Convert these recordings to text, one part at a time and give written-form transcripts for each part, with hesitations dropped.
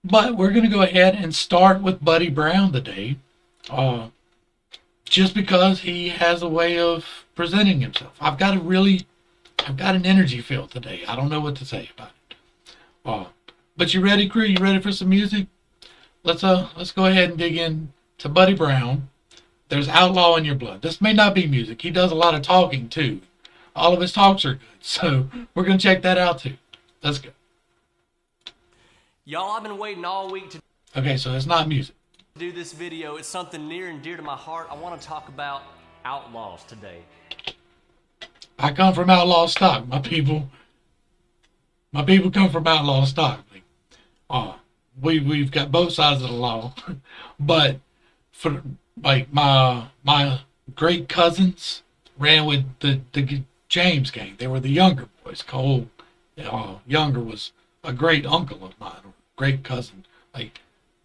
But we're going to go ahead and start with Buddy Brown today. Uh, just because he has a way of presenting himself. I've got an energy field today. I don't know what to say about it. But you ready, crew? You ready for some music? Let's go ahead and dig in to Buddy Brown. There's Outlaw in Your Blood. This may not be music. He does a lot of talking too. All of his talks are good. So we're gonna check that out too. Let's go. Y'all, I've been waiting all week to Okay, so it's not music. do this video. It's something near and dear to my heart. I want to talk about outlaws today. I come from outlaw stock, my people. My people come from outlaw stock. We've got both sides of the law, but for like my great cousins ran with the James gang. They were the younger boys. Cole Younger was a great uncle of mine, great cousin. Like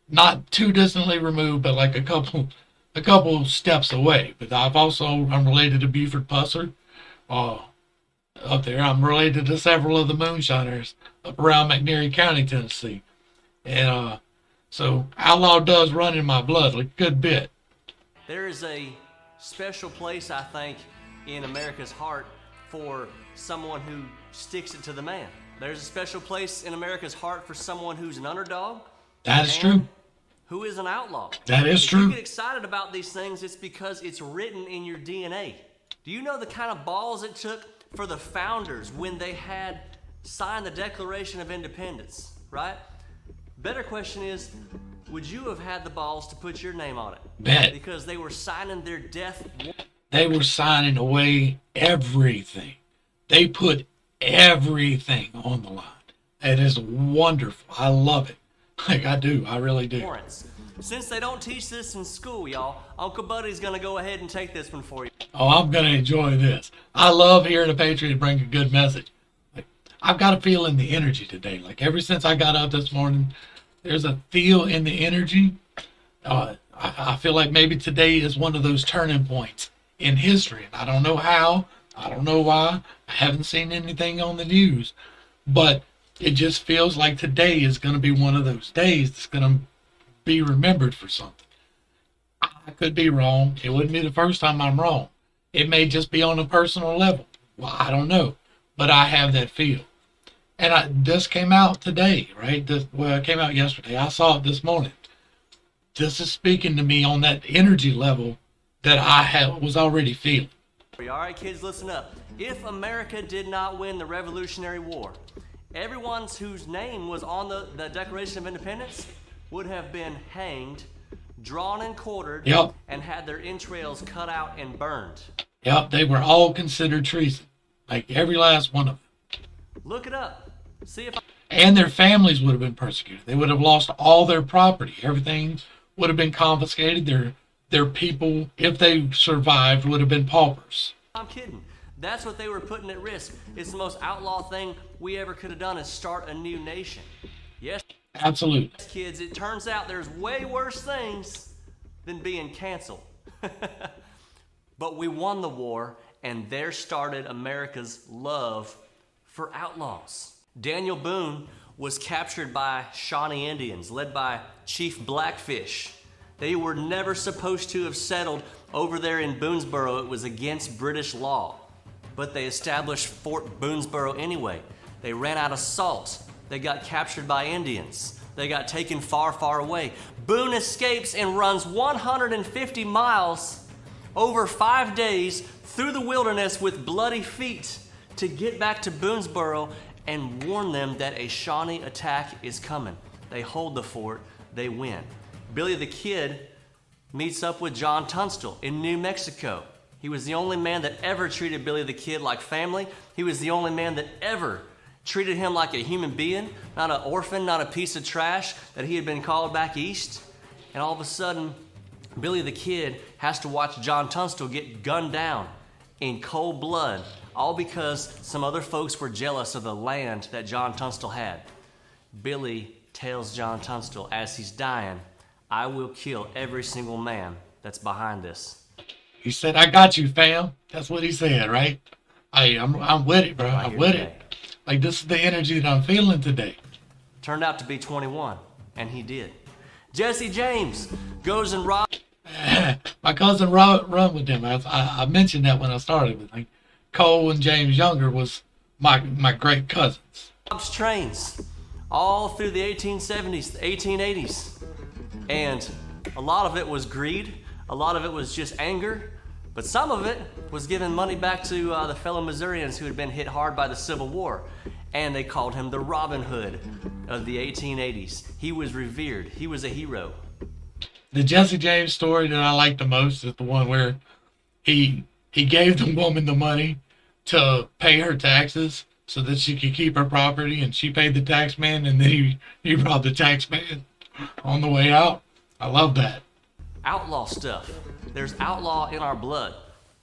not too distantly removed, but like a couple steps away. But I'm related to Buford Pusser. Up there, I'm related to several of the moonshiners up around McNairy County, Tennessee. And so Outlaw does run in my blood like a good bit. There is a special place, I think, in America's heart for someone who sticks it to the man. There's a special place in America's heart for someone who's an underdog. That is true. Who is an outlaw. That is true. If you get excited about these things, it's because it's written in your DNA. Do you know the kind of balls it took for the founders when they had signed the Declaration of Independence, right? Better question is, would you have had the balls to put your name on it? Bet. Because they were signing their death. They were signing away everything. They put everything on the line. It is wonderful. I love it. Like I do. I really do. Warrants. Since they don't teach this in school, y'all, Uncle Buddy's gonna go ahead and take this one for you. Oh, I'm gonna enjoy this. I love hearing a patriot bring a good message. Like I've got a feel in the energy today. Like ever since I got up this morning, there's a feel in the energy. I feel like maybe today is one of those turning points in history. And I don't know how. I don't know why. I haven't seen anything on the news, but it just feels like today is going to be one of those days that's going to be remembered for something. I could be wrong. It wouldn't be the first time I'm wrong. It may just be on a personal level. Well, I don't know, but I have that feel. And this came out today, right? It came out yesterday. I saw it this morning. This is speaking to me on that energy level that was already feeling. All right, kids, listen up. If America did not win the Revolutionary War, everyone whose name was on the Declaration of Independence would have been hanged, drawn and quartered, Yep. and had their entrails cut out and burned. Yep, they were all considered treason. Like every last one of them. Look it up. See if And their families would have been persecuted. They would have lost all their property. Everything would have been confiscated. Their people, if they survived, would have been paupers. I'm kidding. That's what they were putting at risk. It's the most outlaw thing we ever could have done is start a new nation. Yes, Absolutely. kids, it turns out there's way worse things than being canceled. But we won the war, and there started America's love for outlaws. Daniel Boone was captured by Shawnee Indians, led by Chief Blackfish. They were never supposed to have settled over there in Boonesboro. It was against British law. But they established Fort Boonesboro anyway. They ran out of salt. They got captured by Indians. They got taken far, far away. Boone escapes and runs 150 miles over 5 days through the wilderness with bloody feet to get back to Boonesboro and warn them that a Shawnee attack is coming. They hold the fort, they win. Billy the Kid meets up with John Tunstall in New Mexico. He was the only man that ever treated Billy the Kid like family. He was the only man that ever treated him like a human being, not an orphan, not a piece of trash, that he had been called back east. And all of a sudden, Billy the Kid has to watch John Tunstall get gunned down in cold blood, all because some other folks were jealous of the land that John Tunstall had. Billy tells John Tunstall as he's dying, "I will kill every single man that's behind this." He said, "I got you, fam." That's what he said, right? I'm with it, bro. I'm with it. Like this is the energy that I'm feeling today. Turned out to be 21. And he did. Jesse James goes and robs. My cousin run with them. I mentioned that when I started with like Cole and James Younger was my great cousins. Trains all through the 1870s, 1880s. And a lot of it was greed. A lot of it was just anger. But some of it was giving money back to the fellow Missourians who had been hit hard by the Civil War. And they called him the Robin Hood of the 1880s. He was revered. He was a hero. The Jesse James story that I like the most is the one where he gave the woman the money to pay her taxes so that she could keep her property, and she paid the tax man, and then he robbed the tax man on the way out. I love that. Outlaw stuff. There's outlaw in our blood.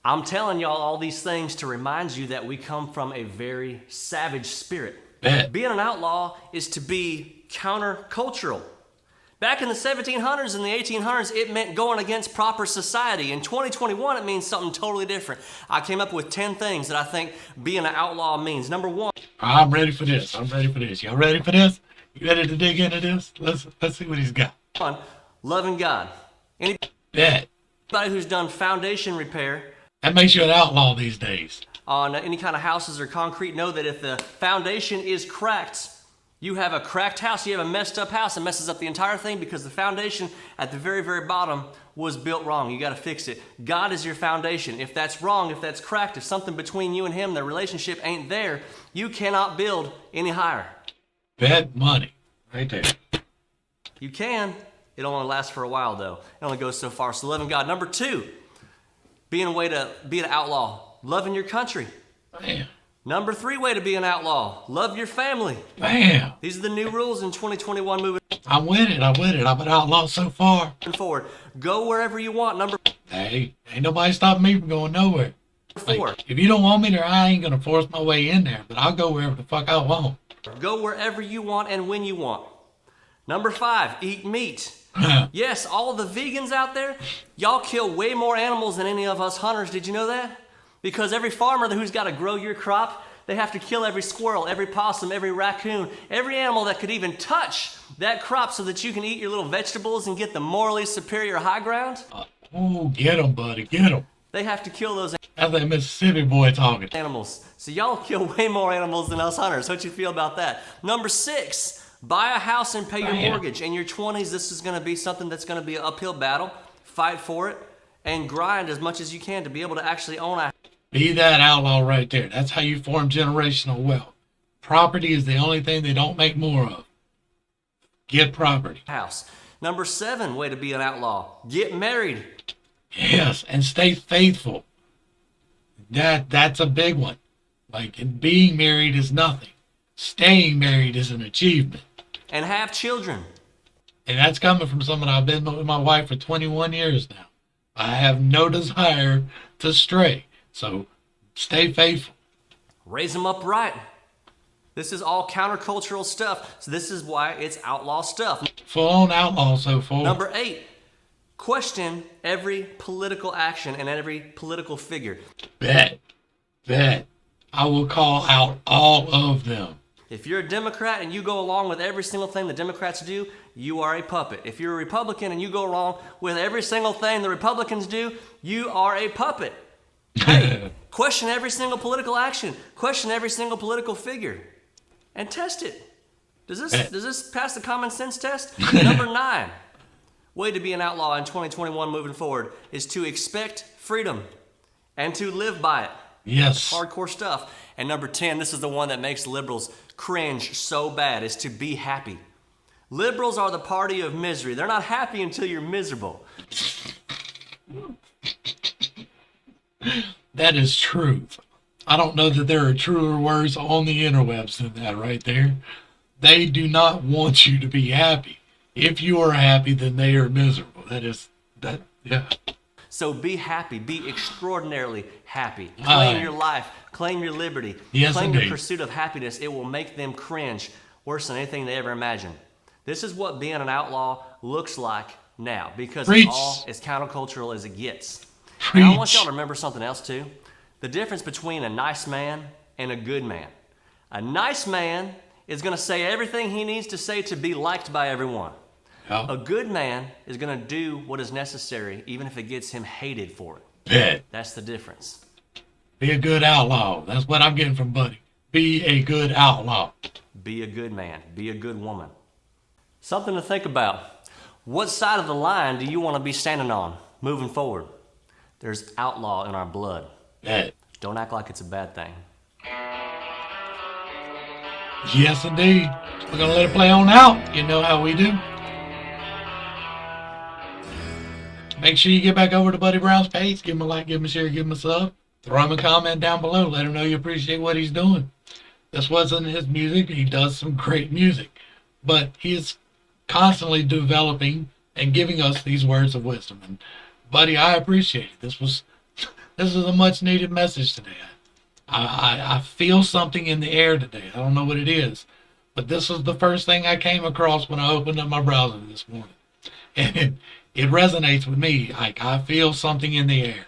I'm telling y'all all these things to remind you that we come from a very savage spirit. Bet. Being an outlaw is to be countercultural. Back in the 1700s and the 1800s, it meant going against proper society. In 2021, it means something totally different. I came up with 10 things that I think being an outlaw means. Number one. I'm ready for this. Y'all ready for this? You ready to dig into this? Let's see what he's got. One, loving God. Bet. Anybody who's done foundation repair That makes you an outlaw these days. on any kind of houses or concrete know that if the foundation is cracked, you have a cracked house, you have a messed up house, it messes up the entire thing because the foundation at the very, very bottom was built wrong. You got to fix it. God is your foundation. If that's wrong, if that's cracked, if something between you and him, the relationship ain't there, you cannot build any higher. Bet money. Right there. You can. It only lasts for a while, though. It only goes so far. So loving God. Number two, being a way to be an outlaw, loving your country. Bam. Number three way to be an outlaw, love your family. Bam. These are the new rules in 2021 moving I'm with it. I'm an outlaw so far. forward. Go wherever you want. Number Hey, ain't nobody stopping me from going nowhere. four, Like, if you don't want me there, I ain't gonna force my way in there, but I'll go wherever the fuck I want. go wherever you want and when you want. Number five, eat meat. Yes, all the vegans out there, y'all kill way more animals than any of us hunters. Did you know that? Because every farmer who's got to grow your crop, they have to kill every squirrel, every possum, every raccoon, every animal that could even touch that crop so that you can eat your little vegetables and get the morally superior high ground. Oh, get 'em, buddy, get 'em. They have to kill those That's that Mississippi boy talking. animals. So y'all kill way more animals than us hunters. What you feel about that? Number six, buy a house and pay your Bam. mortgage. In your 20s, this is going to be something that's going to be an uphill battle. Fight for it and grind as much as you can to be able to actually own a Be that outlaw right there. That's how you form generational wealth. Property is the only thing they don't make more of. Get property. house. Number seven, way to be an outlaw, get married. Yes, and stay faithful. That's a big one. Like, being married is nothing. Staying married is an achievement. And have children. And that's coming from someone I've been with my wife for 21 years now. I have no desire to stray. So stay faithful. Raise them up right. This is all countercultural stuff. So this is why it's outlaw stuff. Full on outlaw so far. Number eight, question every political action and every political figure. Bet. I will call out all of them. If you're a Democrat and you go along with every single thing the Democrats do, you are a puppet. If you're a Republican and you go along with every single thing the Republicans do, you are a puppet. Hey, question every single political action. Question every single political figure. And test it. Does this pass the common sense test? Number nine, way to be an outlaw in 2021 moving forward is to expect freedom and to live by it. Yes. Hardcore stuff. And number 10, this is the one that makes liberals cringe so bad, is to be happy. Liberals are the party of misery. They're not happy until you're miserable. That is truth. I don't know that there are truer words on the interwebs than that right there. They do not want you to be happy. If you are happy, then they are miserable. Yeah. So be happy. Be extraordinarily happy. Claim your life. Claim your liberty. Yes, claim indeed. your pursuit of happiness. It will make them cringe worse than anything they ever imagined. This is what being an outlaw looks like now, because Preach. it's all as countercultural as it gets. Preach. And I want y'all to remember something else too. The difference between a nice man and a good man. A nice man is going to say everything he needs to say to be liked by everyone. Yeah. A good man is going to do what is necessary, even if it gets him hated for it. Bet. That's the difference. Be a good outlaw. That's what I'm getting from Buddy. Be a good outlaw. Be a good man. Be a good woman. Something to think about. What side of the line do you want to be standing on moving forward? There's outlaw in our blood. Bet. Don't act like it's a bad thing. Yes, indeed. We're going to let it play on out. You know how we do. Make sure you get back over to Buddy Brown's page. Give him a like, give him a share, give him a sub. Throw him a comment down below. Let him know you appreciate what he's doing. This wasn't his music. He does some great music. But he is constantly developing and giving us these words of wisdom. And Buddy, I appreciate it. This is a much needed message today. I feel something in the air today. I don't know what it is. But this was the first thing I came across when I opened up my browser this morning. And it resonates with me. Like, I feel something in the air.